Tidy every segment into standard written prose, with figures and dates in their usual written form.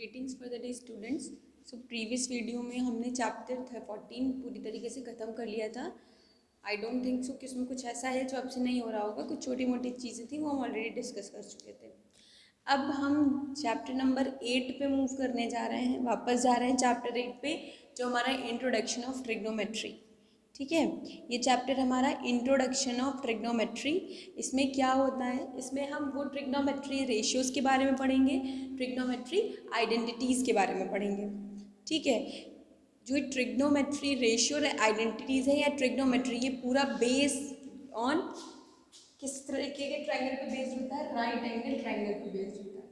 Greetings for the day students. So previous video में हमने chapter 14 पूरी तरीके से ख़त्म कर लिया था। आई डोंट थिंक सो कि उसमें कुछ ऐसा है जो आपसे नहीं हो रहा होगा। कुछ छोटी मोटी चीज़ें थी वो हम ऑलरेडी डिस्कस कर चुके थे। अब हम चैप्टर नंबर 8 पे मूव करने जा रहे हैं, वापस जा रहे हैं चैप्टर 8 पे, जो हमारा इंट्रोडक्शन ऑफ ट्रिग्नोमेट्री। ठीक है, ये चैप्टर हमारा इंट्रोडक्शन ऑफ ट्रिग्नोमेट्री। इसमें क्या होता है, इसमें हम वो ट्रिग्नोमेट्री रेशियोज़ के बारे में पढ़ेंगे, ट्रिग्नोमेट्री आइडेंटिटीज़ के बारे में पढ़ेंगे। ठीक है, जो ट्रिग्नोमेट्री रेशियो और आइडेंटिटीज़ है या ट्रिग्नोमेट्री, ये पूरा बेस ऑन किस तरीके के ट्रायंगल पे बेस्ड होता है? राइट एंगल ट्रायंगल पे बेस्ड होता है।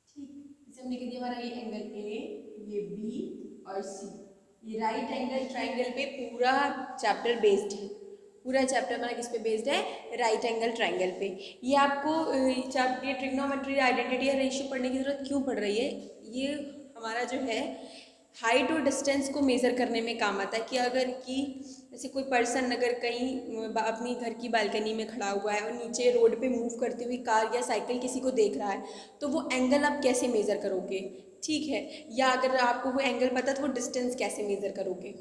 ठीक, जैसे हमने कह दिया हमारा ये एंगल ए, ये बी और सी, ये राइट एंगल ट्रायंगल पे पूरा चैप्टर बेस्ड है। पूरा चैप्टर हमारा किस पे बेस्ड है? राइट एंगल ट्रायंगल पे। ये आपको ये ट्रिग्नोमेट्री आइडेंटिटी या रेशियो पढ़ने की जरूरत क्यों पड़ रही है? ये हमारा जो है हाइट और डिस्टेंस को मेज़र करने में काम आता है कि अगर कि जैसे कोई पर्सन अगर कहीं अपनी घर की बालकनी में खड़ा हुआ है और नीचे रोड पे मूव करती हुई कार या साइकिल किसी को देख रहा है, तो वो एंगल आप कैसे मेज़र करोगे? ठीक है, या अगर आपको वो एंगल पता तो वो डिस्टेंस कैसे मेज़र करोगे?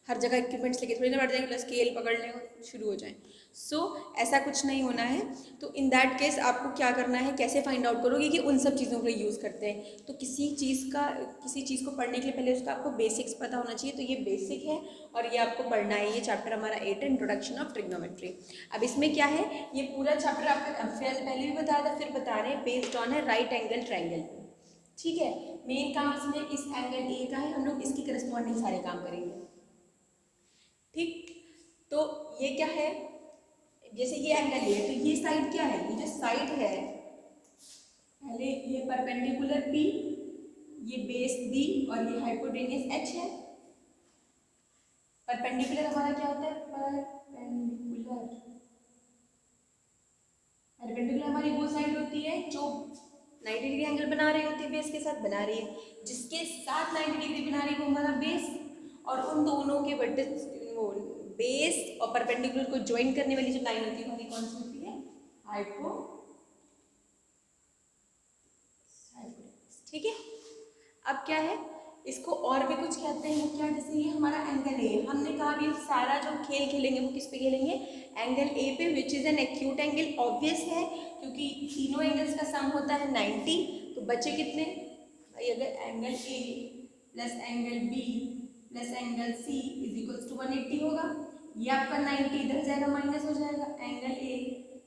हर जगह इक्विपमेंट्स लेके थोड़ी ना बैठ जाएंगे, स्केल पकड़ लें और शुरू हो जाएं। सो ऐसा कुछ नहीं होना है। तो इन दैट केस आपको क्या करना है, कैसे फाइंड आउट करोगे कि उन सब चीज़ों को यूज़ करते हैं? तो किसी चीज़ को पढ़ने के लिए पहले उसका आपको बेसिक्स पता होना चाहिए। तो ये बेसिक है और ये आपको पढ़ना है। ये चैप्टर हमारा 8 है, इंट्रोडक्शन ऑफ ट्रिग्नोमेट्री। अब इसमें क्या है, ये पूरा चैप्टर आपका पहले भी बताया था, फिर बता रहे हैं, बेस्ड ऑन है राइट एंगल ट्रायंगल। ठीक है, मेन काम इसमें इस एंगल ए का है, हम लोग इसकी करस्पॉन्डिंग सारे काम करेंगे। ठीक, तो ये क्या है, जैसे ये एंगल है तो ये साइड क्या है, ये जो साइड है, पहले ये परपेंडिकुलर पी, ये बेस बी और ये हाइपोटेन्यूस एच है। परपेंडिकुलर हमारा क्या होता है? परपेंडिकुलर परपेंडिकुलर हमारी वो साइड होती है जो 90 डिग्री एंगल बना रही होती है, बेस के साथ बना रही है, जिसके साथ 90 डिग्री बना रही है वो हमारा बेस, और उन दोनों के वर्टेक्स बेस और परपेंडिकुलर को ज्वाइन करने वाली जो लाइन होती है हमारी कौन सी होती है? हाइपोटेन्यूस। ठीक है, अब क्या है, इसको और भी कुछ कहते हैं, वो क्या, जैसे ये हमारा एंगल ए, हमने कहा अभी सारा जो खेल खेलेंगे वो किस पे खेलेंगे? एंगल ए पे, which is an acute angle. Obvious है क्योंकि तीनों एंगल्स का सम होता है 90, तो बचे कितने भाई? अगर angle A plus angle B plus angle C is equals to 180 होगा, ये आपका 90 इधर जाएगा, माइनस हो जाएगा, angle A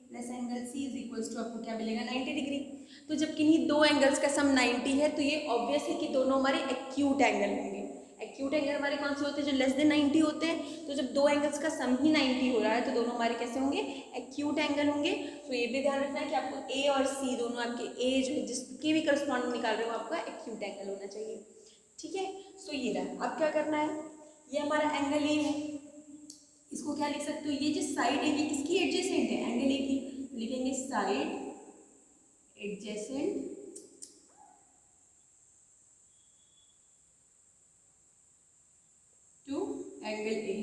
plus angle C is equals to आपको क्या मिलेगा? 90 डिग्री। तो जब किन्हीं दो एंगल्स का सम 90 है तो ये ऑब्वियस है कि दोनों हमारे एक्यूट एंगल होंगे। एक्यूट एंगल हमारे कौन से होते हैं? जो लेस देन 90 होते हैं। तो जब दो एंगल्स का सम ही 90 हो रहा है तो दोनों हमारे कैसे होंगे? एक्यूट एंगल होंगे। तो ये भी ध्यान रखना है कि आपको ए और सी दोनों आपके ए जो है जिसके भी करस्पॉन्डिंग निकाल रहे हो आपका एक्यूट एंगल होना चाहिए। ठीक है, तो ये रहा। अब क्या करना है, ये हमारा एंगल ए है, इसको क्या लिख सकते हो? ये जो साइड है ये किसकी एडजेसेंट है? एंगल ए की। लिखेंगे side adjacent to angle A.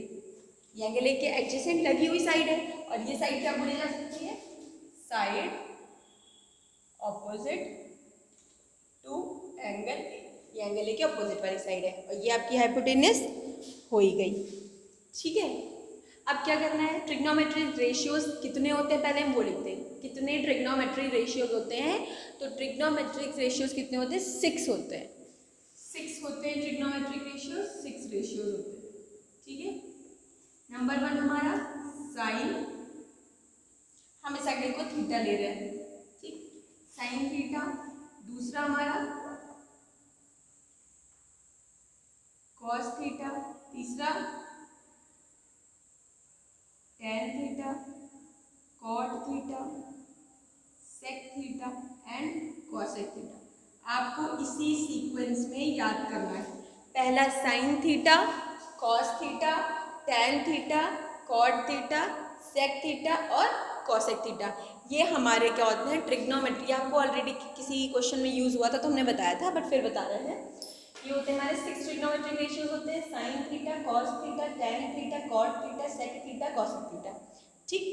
ये एंगल ए के एडजेसेंट लगी हुई साइड है, और ये साइड क्या बोली जा सकती है? Side opposite to angle A. ये एंगल ए के ऑपोजिट वाली साइड है, और ये आपकी हाइपोटेन्यूस हो ही गई। ठीक है, अब क्या करना है, ट्रिग्नोमेट्रिक रेशियोज कितने होते हैं पहले हम वो लिखते हैं। कितने ट्रिग्नोमेट्रिक रेशियोज होते हैं? तो ट्रिग्नोमेट्रिक रेशियोज कितने होते हैं? 6 होते हैं। 6 होते हैं ट्रिग्नोमेट्रिक रेशियोज, 6 रेशियोज होते हैं। ठीक है, नंबर 1 हमारा साइन, हम इस एंगल को थीटा ले रहे हैं। ठीक, साइन थीटा। दूसरा हमारा कॉस थीटा। तीसरा tan theta, cot theta, sec theta and cosec theta. आपको इसी सीक्वेंस में याद करना है। पहला sine theta, cos theta, tan theta, cot theta, sec theta और कॉसेक थीटा। ये हमारे क्या होते हैं? ट्रिग्नोमेट्री। आपको ऑलरेडी किसी क्वेश्चन में यूज हुआ था तो हमने बताया था, बट फिर बता रहे हैं। ये होते हैं हमारे 6 ट्रिग्नोमेट्रिक रेशियोज होते हैं, sine theta, cos theta, tan theta, cot theta, sec theta, cosec theta. ठीक,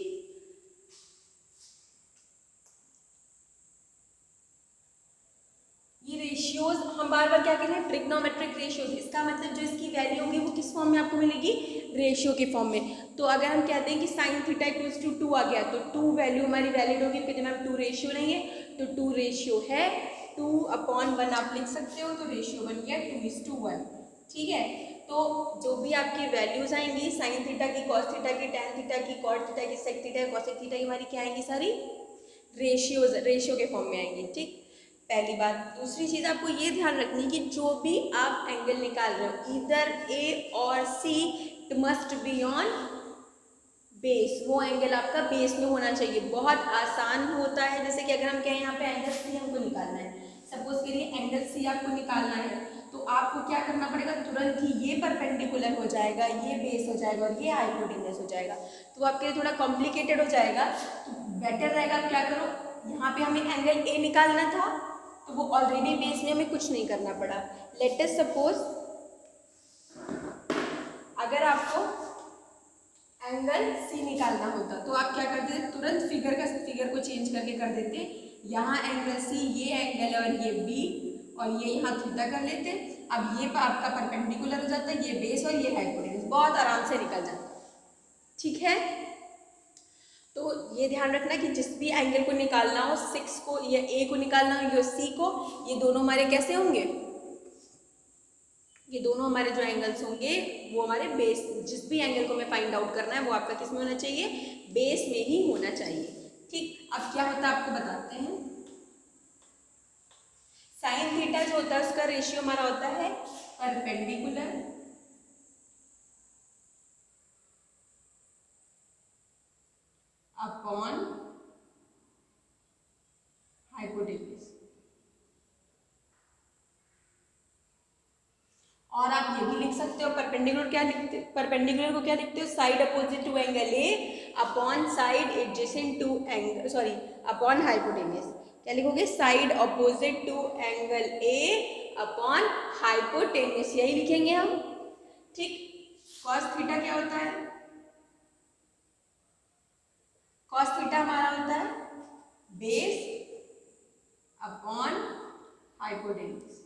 रेशियोज हम बार बार क्या कह रहे हैं, ट्रिग्नोमेट्रिक रेशियोज, इसका मतलब जो इसकी वैल्यू होगी वो किस फॉर्म में आपको मिलेगी, रेशियो के फॉर्म में। तो अगर हम कहते हैं कि साइन थीटा इक्वल्स टू 2 आ गया तो 2 वैल्यू हमारी वैलिड होगी, क्योंकि मैम 2 रेशियो नहीं है तो 2 रेशियो है, 2/1 आप लिख सकते हो, तो रेशियो बन गया 2:1। ठीक है, तो जो भी आपकी वैल्यूज आएंगी साइन थीटा की, कॉस थीटा की, टैन थीटा की, कॉट थीटा की, सेक थीटा, कॉसेक थीटा की, हमारी क्या आएंगी, सारी रेशियोज, रेशियो के फॉर्म में आएंगी। ठीक, पहली बात। दूसरी चीज आपको ये ध्यान रखनी कि जो भी आप एंगल निकाल रहे हो, इधर ए और C, it must be on base, वो एंगल आपका बेस में होना चाहिए। बहुत आसान होता है, जैसे कि अगर हम कहें यहाँ पे एंगल सी हमको निकालना है, सपोज करिए एंगल सी आपको निकालना है, तो आपको क्या करना पड़ेगा, तुरंत ही ये परपेंडिकुलर हो जाएगा, ये बेस हो जाएगा और ये हाइपोटेन्यूस हो जाएगा, तो आपके लिए थोड़ा कॉम्प्लिकेटेड हो जाएगा। तो बेटर रहेगा आप क्या करो, यहाँ पे हमें एंगल ए निकालना था तो वो ऑलरेडी बेस में, हमें कुछ नहीं करना पड़ा। लेट अस सपोज अगर आपको एंगल सी निकालना होता तो आप क्या करते थे, तुरंत फिगर को चेंज करके कर देते, यहाँ एंगल सी, ये एंगल और ये बी, और ये यहाँ थीटा कर लेते। अब ये आपका परपेंडिकुलर हो जाता है, ये बेस और ये हाइपोटेन्यूस, बहुत आराम से निकल जाता। ठीक है, तो ये ध्यान रखना कि जिस भी एंगल को निकालना हो, 6 को या ए को निकालना हो या सी को, ये दोनों हमारे कैसे होंगे, ये दोनों हमारे जो एंगल्स होंगे वो हमारे बेस, जिस भी एंगल को हमें फाइंड आउट करना है वो आपका किस में होना चाहिए, बेस में ही होना चाहिए। ठीक, अब क्या होता है आपको बताते हैं। साइन थीटा जो होता है उसका रेशियो हमारा होता है परपेंडिकुलर अपॉन हाइपोटेन्यूस। और आप ये भी लिख सकते हो, परपेंडिकुलर क्या लिखते, परपेंडिकुलर को क्या लिखते हो, side opposite to angle A upon side adjacent to angle, sorry upon hypotenuse. क्या लिखोगे, side opposite to angle A upon hypotenuse, यही लिखेंगे हम। ठीक, कॉस थीटा क्या होता है, कॉस थीटा हमारा होता है बेस अपॉन हाइपोटेन्यूस।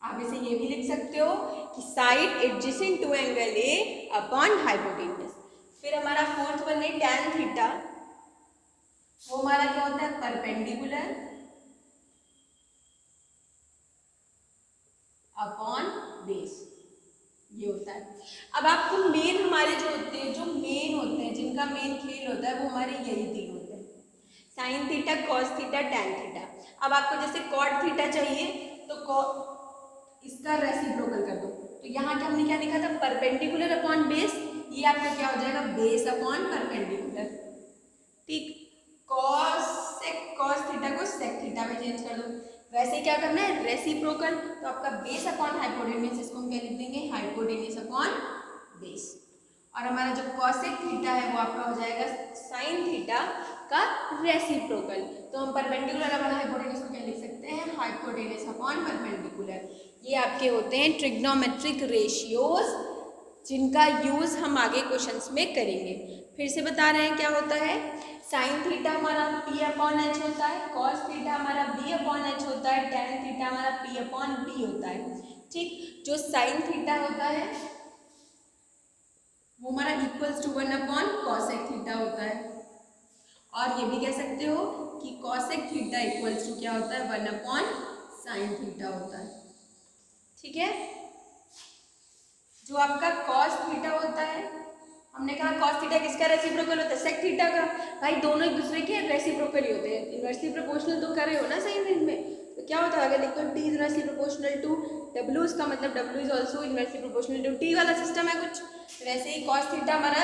आप इसे ये भी लिख सकते हो कि side adjacent to angle A upon hypotenuse. फिर हमारा फोर्थ वन है टैन थीटा, वो हमारा क्या होता है, परपेंडिकुलर अपॉन बेस, ये होता है। अब आपको मेन हमारे जो होते हैं, जो मेन होते हैं, जिनका मेन खेल होता है वो हमारे यही तीन होते हैं, sine theta, cos theta, tan theta. अब आपको जैसे कॉट थीटा चाहिए तो इसका रेसिप्रोकल कर दो, तो यहाँ क्या हमने क्या लिखा था, परपेंडिकुलर अपॉन बेस, ये आपका क्या हो जाएगा, बेस अपॉन परपेंडिकुलर। ठीक, कॉस थीटा को सेक थीटा में चेंज कर दो। वैसे क्या करना है, रेसिप्रोकल, तो आपका बेस अपॉन हाइपोटेन्यूस, इसको हम क्या लिख देंगे, हाइपोटेन्यूस अपॉन बेस। और हमारा जो कॉसेक थीटा है वो आपका हो जाएगा साइन थीटा का रेसिप्रोकल, तो हम परपेंडिकुलर अपॉन हाइपोटेन्यूस को क्या लिख सकते हैं, हाइपोटेन्यूस अपॉन परपेंडिकुलर। ये आपके होते हैं ट्रिग्नोमेट्रिक रेशियोज, जिनका यूज हम आगे क्वेश्चंस में करेंगे। फिर से बता रहे हैं क्या होता है, साइन थीटा हमारा p अपॉन एच होता है, कॉस थीटा हमारा b अपॉन एच होता है, टैन थीटा हमारा p अपॉन b होता है। ठीक, जो साइन थीटा होता है वो हमारा equals to 1 upon cosec theta होता है, और ये भी कह सकते हो कि कॉसेक थीटा इक्वल्स टू क्या होता है, 1 अपॉन साइन थीटा होता है। ठीक है, जो आपका कॉस थीटा होता है, हमने कहा कॉस थीटा किसका रेसिप्रोकल होता है, सेक थीटा का। भाई दोनों एक दूसरे के रेसिप्रोकल ही होते हैं, इनवर्सली प्रोपोर्शनल तो कर रहे हो ना साइन रेंज में, तो क्या होता है, अगर लिखो T is inversely proportional to W, इसका मतलब W is also inversely proportional to T वाला सिस्टम है कुछ। वैसे ही कॉस थीटा हमारा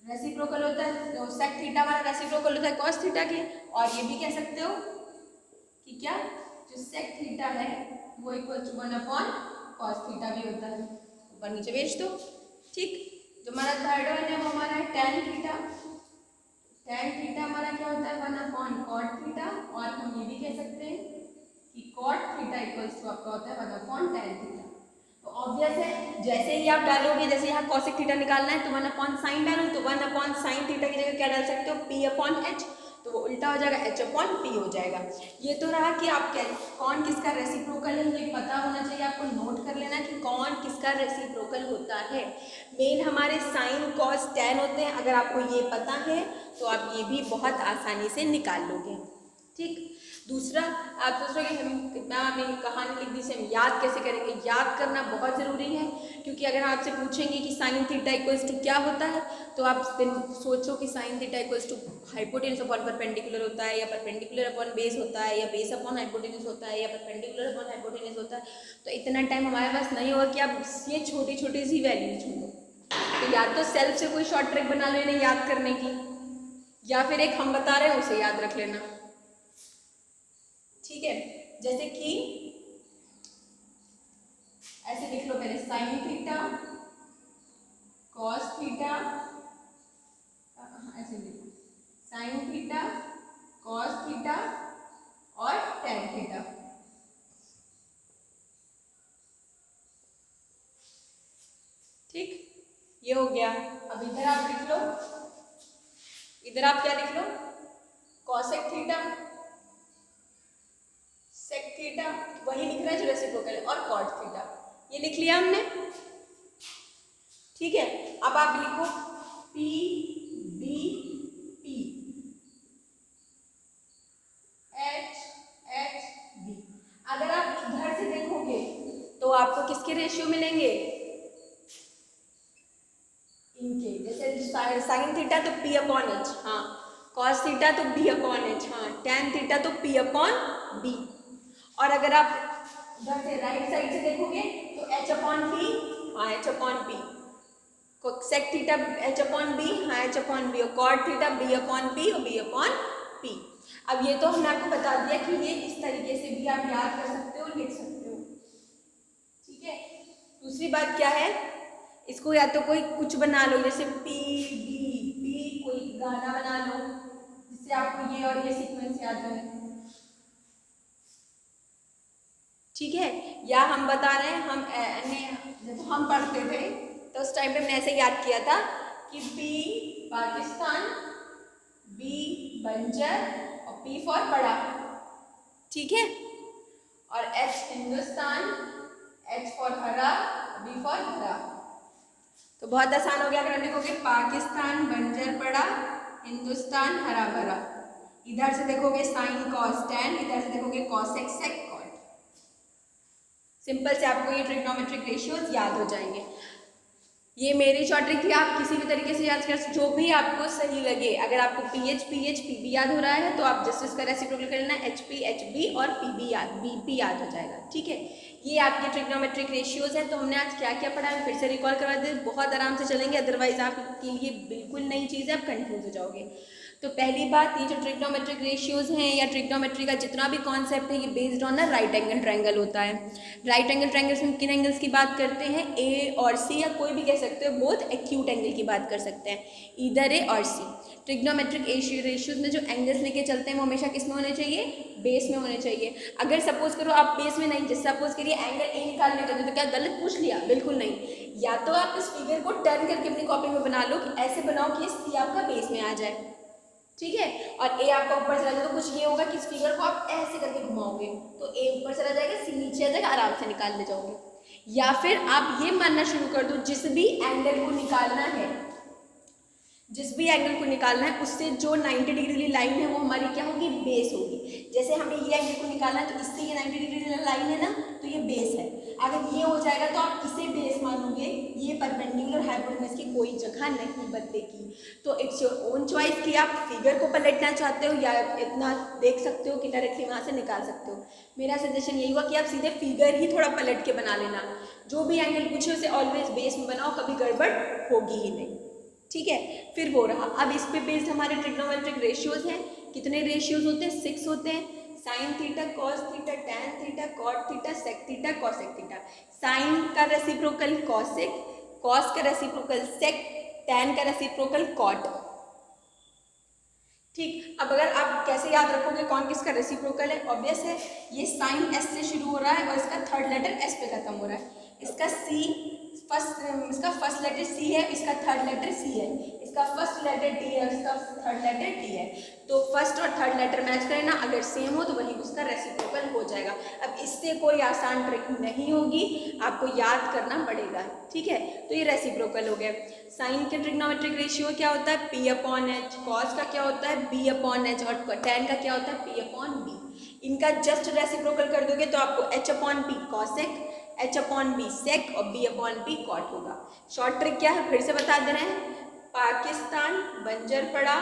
रेसिप्रोकल होता है, तो सेक थीटा हमारा रेसिप्रोकल होता है कॉस थीटा के। और ये भी कह सकते हो कि क्या, जो सेक थीटा है वो equal to 1 upon cos theta भी होता है, ऊपर नीचे भेज दो। ठीक, जो हमारा थर्ड वन है वो हमारा है टैन थीटा, टैन थीटा हमारा क्या होता है, 1 अपॉन कॉट थीटा, और हम ये भी कह सकते हैं कि कॉट थीटा इक्वल्स टू आपका होता है 1 अपॉन टैन थीटा। तो ऑब्वियस है, जैसे ही आप डालोगे, जैसे यहाँ कॉसेक थीटा निकालना है तो 1 अपॉन साइन डालो, तो 1 अपॉन साइन थीटा की जगह क्या डाल सकते हो, p अपॉन एच। तो वो उल्टा हो जाएगा, h अपॉन p हो जाएगा। ये तो रहा कि आप कौन किसका रेसिप्रोकल है ये पता होना चाहिए, आपको नोट कर लेना कि कौन किसका रेसिप्रोकल होता है। मेन हमारे साइन कॉस टैन होते हैं, अगर आपको ये पता है तो आप ये भी बहुत आसानी से निकाल लोगे। ठीक, दूसरा आप सोच रहे कि मैम आपने कहानी लिख दी से हम याद कैसे करेंगे। याद करना बहुत ज़रूरी है, क्योंकि अगर आपसे पूछेंगे कि साइन थीटा इक्वल्स टू क्या होता है, तो आप सोचो कि sine theta equals to hypotenuse upon perpendicular होता है, या परपेंडिकुलर अपॉन बेस होता है, या बेस अपॉन हाइपोटेन्यूज होता है, या परपेंडिकुलर अपॉन हाइपोटेन्यूज होता है। तो इतना टाइम हमारे पास नहीं होगा कि आप ये छोटी छोटी सी वैल्यू छोड़ो। तो या तो सेल्फ से कोई शॉर्ट ट्रिक बना लेना याद करने की, या फिर एक हम बता रहे हैं उसे याद रख लेना। ठीक है, जैसे कि ऐसे लिख लो पहले साइन थीटा कॉस थीटा, ऐसे लिखो साइन थीटा कॉस थीटा और टैन थीटा। ठीक, ये हो गया। अब इधर आप लिख लो, इधर आप क्या लिख लो, कॉसेक थीटा सेक थीटा, वही लिख रहा है जो रेसिप्रोकल है, और कॉट थीटा, ये लिख लिया हमने। ठीक है, अब आप लिखो P D P H H B. अगर आप इधर से देखोगे तो आपको किसके रेशियो मिलेंगे, इनके। जैसे साइन थीटा तो पी अपॉन एच, हाँ, कॉस थीटा तो बी अपॉन एच, हाँ, टैन थीटा तो पी अपॉन बी। और अगर आप इधर से राइट साइड से देखोगे तो एच अपॉन पी, हाँ H upon P, sec theta H upon B, हाँ एच अपॉन बी, और cot theta B upon P और बी अपॉन पी। अब ये तो हमने आपको बता दिया कि ये इस तरीके से भी आप याद कर सकते हो, लिख सकते हो। ठीक है, दूसरी बात क्या है, इसको या तो कोई कुछ बना लो, जैसे पी डी पी, कोई गाना बना लो जिससे आपको ये और ये सीक्वेंस याद रहे। ठीक है, या हम बता रहे हैं, जब हम पढ़ते थे तो उस टाइम पे हमने ऐसे याद किया था कि पी पाकिस्तान, बी बंजर और पी फॉर बड़ा। ठीक है, और एच हिंदुस्तान, एच फॉर हरा, बी फॉर हरा। तो बहुत आसान हो गया, अगर हम लिखोगे पाकिस्तान बंजर पड़ा, हिंदुस्तान हरा भरा। इधर से देखोगे साइन कॉस टैन, इधर से देखोगे कॉसेक सेक कॉट। सिंपल से आपको ये ट्रिग्नोमेट्रिक रेशियोज याद हो जाएंगे। ये मेरी शॉर्ट ट्रिक थी, आप किसी भी तरीके से याद कर, जो भी आपको सही लगे। अगर आपको पी याद हो रहा है तो आप जस्ट इसका रेसिप्रोकल कर लेना, एच बी और बी याद हो जाएगा। ठीक है, ये आपके ट्रिग्नोमेट्रिक रेशियोज हैं। तो हमने आज क्या क्या पढ़ा है फिर से रिकॉल करवा दें, बहुत आराम से चलेंगे, अदरवाइज आपके लिए बिल्कुल नई चीज़ है, आप कंफ्यूज हो जाओगे। तो पहली बात, ये जो ट्रिग्नोमेट्रिक रेशियोज हैं या ट्रिग्नोमेट्री का जितना भी कॉन्सेप्ट है, ये बेस्ड ऑन ना राइट एंगल ट्रायंगल होता है। राइट एंगल ट्रायंगल्स में किन एंगल्स की बात करते हैं, ए और सी, या कोई भी कह सकते हो बोथ एक्यूट एंगल की बात कर सकते हैं, इधर ए और सी। ट्रिग्नोमेट्रिक रेशियोज में जो एंगल्स लेके चलते हैं वो हमेशा किस में होने चाहिए, बेस में होने चाहिए। अगर सपोज करो आप बेस में नहीं, जैसे सपोज करिए एंगल ए निकालने का, तो क्या गलत पूछ लिया, बिल्कुल नहीं। या तो आप इस फिगर को टर्न करके अपनी कॉपी में बना लो कि ऐसे बनाओ कि सी आपका बेस में आ जाए। ठीक है, और ए आपका ऊपर चला जाए तो कुछ ये होगा कि इस फिगर को आप ऐसे करके घुमाओगे तो ए ऊपर चला जाएगा, सी नीचे आ जाएगा, आराम से निकाल ले जाओगे। या फिर आप ये मानना शुरू कर दो, जिस भी एंगल को निकालना है, जिस भी एंगल को निकालना है उससे जो 90 डिग्री लाइन है वो हमारी क्या होगी, बेस होगी। जैसे हमें ये एंगल को निकालना है तो इससे ये 90 डिग्री लाइन है ना, तो ये बेस है। अगर ये हो जाएगा तो आप इसे बेस मानोगे, ये परपेंडिकुलर हाइपोटेन्यूज की कोई जगह नहीं बदलेगी। तो इट्स योर ओन चॉइस कि आप फिगर को पलटना चाहते हो या इतना देख सकते हो कि डायरेक्टली वहाँ से निकाल सकते हो। मेरा सजेशन यही हुआ कि आप सीधे फिगर ही थोड़ा पलट के बना लेना, जो भी एंगल पूछे उसे ऑलवेज बेस में बनाओ, कभी गड़बड़ होगी ही नहीं। ठीक है, फिर वो रहा, अब इस पे बेस्ड हमारे ट्रिग्नोमेट्रिक रेशियोज हैं। कितने रेशियोज होते हैं, 6 होते हैं। Sine theta cos theta tan theta cot theta sec theta cosec theta. Sine का रेसिप्रोकल कॉसेक, कॉस का रेसिप्रोकल सेक, टैन का रेसिप्रोकल कॉट। ठीक, अब अगर आप कैसे याद रखोगे कौन किसका रेसिप्रोकल है, ऑब्वियस है, ये साइन एस से शुरू हो रहा है और इसका थर्ड लेटर एस पे खत्म हो रहा है। इसका सी इसका फर्स्ट लेटर सी है, इसका थर्ड लेटर सी है, इसका फर्स्ट लेटर डी है, इसका थर्ड लेटर डी है, तो फर्स्ट और थर्ड लेटर मैच करें ना, अगर सेम हो तो वही उसका रेसिप्रोकल हो जाएगा। अब इससे कोई आसान ट्रिक नहीं होगी, आपको याद करना पड़ेगा, ठीक है। तो ये रेसिप्रोकल हो गया। साइन के ट्रिग्नोमेट्रिक रेशियो क्या होता है, पी अपॉन एच, कॉस का क्या होता है, बी अपॉन एच, और टैन का क्या होता है, पी अपॉन बी। इनका जस्ट रेसिप्रोकल कर दोगे तो आपको H upon P cosec, H upon B sec और बी अपॉन पी कॉट होगा। शॉर्ट ट्रिक क्या है, फिर से बता दे रहे हैं, पाकिस्तान बंजर पड़ा,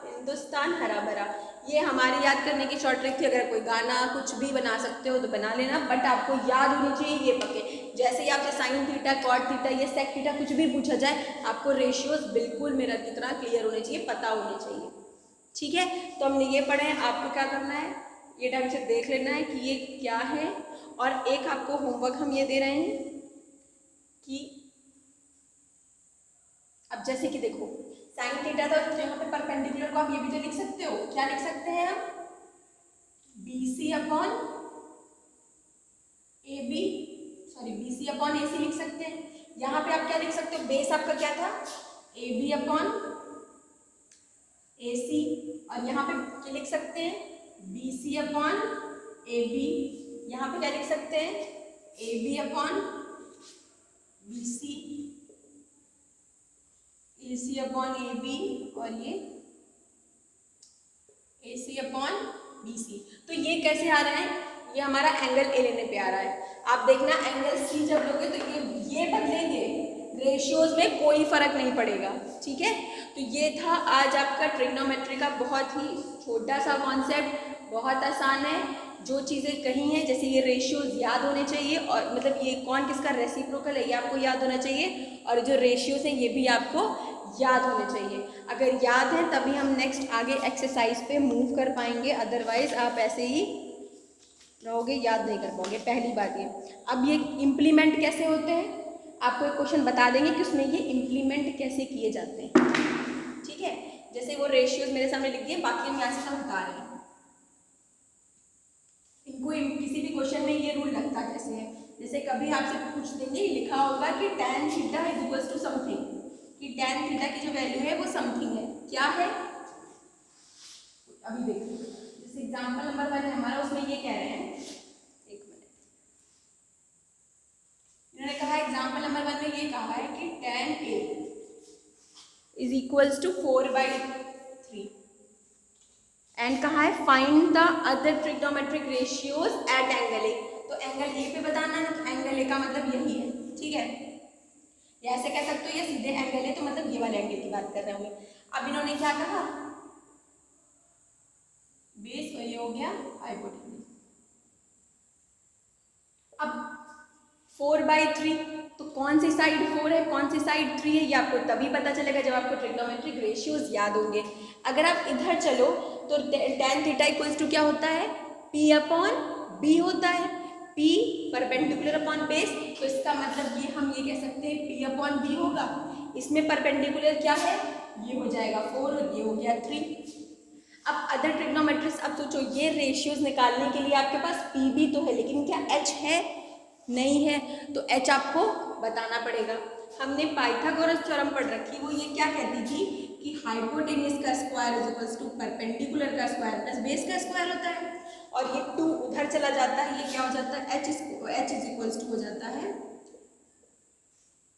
हिंदुस्तान हरा भरा। ये हमारी याद करने की शॉर्ट ट्रिक थी। अगर कोई गाना कुछ भी बना सकते हो तो बना लेना, बट आपको याद होनी चाहिए ये पक्के। जैसे ही आपसे साइन थीटा, कॉट थीटा, ये सेक थीटा कुछ भी पूछा जाए, आपको रेशियोज बिल्कुल मिरर की तरह क्लियर होने चाहिए, पता होने चाहिए, ठीक है। तो हमने ये पढ़े हैं, आपको क्या करना है, ये ढंग से देख लेना है कि ये क्या है। और एक आपको होमवर्क हम ये दे रहे हैं कि अब जैसे कि देखो साइन थीटा था, तो यहाँ पे परपेंडिकुलर को आप ये भी तो लिख सकते हो, क्या लिख सकते हैं हम, BC upon AB, sorry BC upon AC लिख सकते हैं। यहाँ पे आप क्या लिख सकते हो, बेस आपका क्या था, AB अपॉन AC, और यहाँ पे क्या लिख सकते हैं, BC अपॉन AB। यहाँ पे क्या लिख सकते हैं, AB upon BC, AC upon AB, और ये AC अपॉन BC। तो ये कैसे आ रहा है, ये हमारा एंगल ए लेने पे आ रहा है। आप देखना एंगल सी जब लोगे तो ये बदलेंगे, रेशियोज में कोई फर्क नहीं पड़ेगा, ठीक है। तो ये था आज आपका ट्रिग्नोमेट्री का बहुत ही छोटा सा कॉन्सेप्ट, बहुत आसान है। जो चीज़ें कही हैं, जैसे ये रेशियोज याद होने चाहिए, और मतलब ये कौन किसका रेसिप्रोकल है ये आपको याद होना चाहिए, और जो रेशियोज हैं ये भी आपको याद होने चाहिए। अगर याद है तभी हम नेक्स्ट आगे एक्सरसाइज पे मूव कर पाएंगे, अदरवाइज आप ऐसे ही रहोगे, याद नहीं कर पाओगे, पहली बात ये। अब ये इम्प्लीमेंट कैसे होते हैं, आपको एक क्वेश्चन बता देंगे कि उसमें ये इम्प्लीमेंट कैसे किए जाते हैं, ठीक है। जैसे वो रेशियोज मेरे सामने लिख दिए, बाकी हम यहाँ से सब बता रहे हैं। इनको किसी भी क्वेश्चन में ये रूल लगता कैसे है, जैसे कभी आपसे पूछ देंगे, लिखा होगा कि tan theta is equals to something, कि tan थीटा की जो वैल्यू है वो समथिंग है, क्या है, अभी देखो जैसे एग्जांपल नंबर 1 है हमारा, उसमें ये कह रहे हैं, एक मिनट, इन्होंने कहा एग्जांपल नंबर 1 में ये कहा है कि tan A is equals to 4/3, and कहा है find the other trigonometric ratios at angle A. तो एंगल ए पे बताना है, तो एंगल ए का मतलब यही है, ठीक है। या ऐसे कह सकते हो ये सीधे एंगल है, तो मतलब ये वाले एंगल की बात कर रहे होंगे। अब इन्होंने क्या कहा, बेस, और ये हो गया हाइपोटेन्यूज। अब 4/3, तो कौन सी साइड 4 है, कौन सी साइड 3 है, ये आपको तभी पता चलेगा जब आपको ट्रिग्नोमेट्रिक रेशियोज याद होंगे। अगर आप इधर चलो तो tan थीटा इक्वल्स टू क्या होता है, P अपॉन B होता है, P परपेंडिकुलर अपॉन बेस, तो इसका मतलब ये हम ये कह सकते हैं P अपॉन B होगा। इसमें परपेंडिकुलर क्या है, ये हो जाएगा 4 और ये हो गया 3। अब अदर ट्रिग्नोमेट्रिक्स, अब सोचो ये रेशियोज निकालने के लिए आपके पास P भी तो है, लेकिन क्या H है, नहीं है, तो H आपको बताना पड़ेगा। हमने पाइथागोरस थ्योरम पढ़ रखी, वो ये क्या कहती थी कि हाइपोटेन्यूज का square is equals to perpendicular का स्क्वायर प्लस बेस का स्क्वायर होता है, और ये 2 उधर चला जाता है, ये क्या हो जाता है, H इज इक्वल्स टू हो जाता है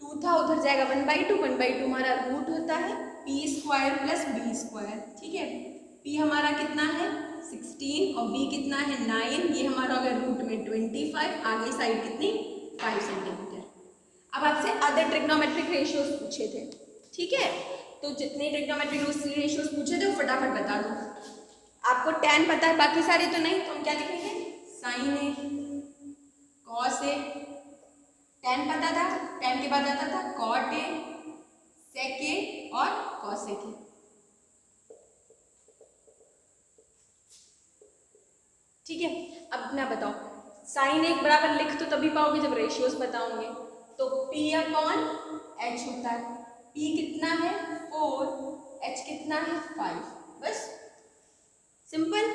2 था, उधर जाएगा 1/2, 1/2 हमारा रूट होता है P square plus B square, ठीक है। P हमारा कितना है 16 और B कितना है 9, ये हमारा हो गया रूट में 25, आगे साइड कितनी 5 सेंटीमीटर। अब आपसे अदर ट्रिग्नोमेट्रिक रेशियोज पूछे थे, ठीक है, तो जितने ट्रिग्नोमेट्रिक रेशियोज पूछे थे वो फटाफट बता दो। आपको tan पता है, बाकी सारे तो नहीं, तो हम क्या लिखेंगे, sign A, cos A, tan पता था, tan के बाद आता था cot ए, sec ए और cosec ए, ठीक है। अब मैं बताऊं, साइन एक बराबर लिख तो तभी पाओगे जब रेशियोज बताओगे, तो P अपॉन H होता है, P कितना है 4, H कितना है 5, बस सिंपल।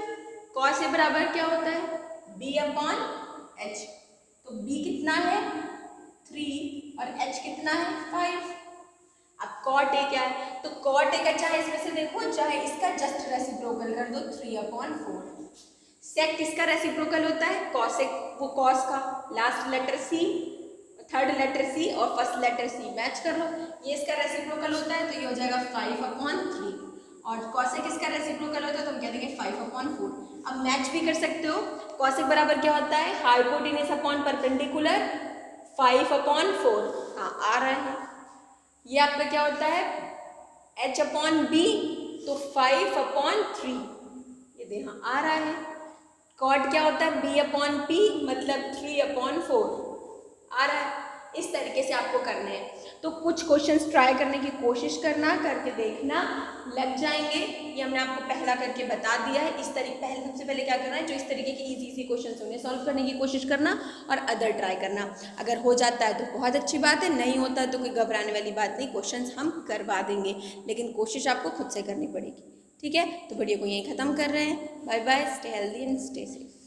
cos ए बराबर क्या होता है B अपॉन H, तो B कितना है 3 और h कितना है 5। अब cot a क्या है, तो cot a का चाहे इसमें से देखो चाहे इसका जस्ट रेसिप्रोकल कर दो 3/4। sec किसका रेसिप्रोकल होता है, cos a, वो cos का last letter c, third letter c और फर्स्ट लेटर c मैच कर लो, ये इसका रेसिप्रोकल होता है तो ये हो जाएगा 5/3। और cosec इसका रेसिप्रोकल होता है तो हम कह देंगे 5/4। अब मैच भी कर सकते हो, cosec बराबर क्या होता है, हाइपोटेनस अपॉन परपेंडिकुलर 5/4। हाँ आ रहा है, ये आपका क्या होता है h/b तो 5/3, ये दे हाँ आ रहा है। कॉट क्या होता है b/p मतलब 3/4 आ रहा है। इस तरीके से आपको करना है, तो कुछ क्वेश्चंस ट्राई करने की कोशिश करना, करके देखना, लग जाएंगे। ये हमने आपको पहला करके बता दिया है। इस तरीके पहले सबसे पहले क्या करना है, जो इस तरीके के इजी क्वेश्चंस उन्हें सॉल्व करने की कोशिश करना और अदर ट्राई करना। अगर हो जाता है तो बहुत अच्छी बात है, नहीं होता है तो कोई घबराने वाली बात नहीं, क्वेश्चंस हम करवा देंगे, लेकिन कोशिश आपको खुद से करनी पड़ेगी। ठीक है, तो वीडियो को यहीं ख़त्म कर रहे हैं। Bye bye, stay healthy and stay safe.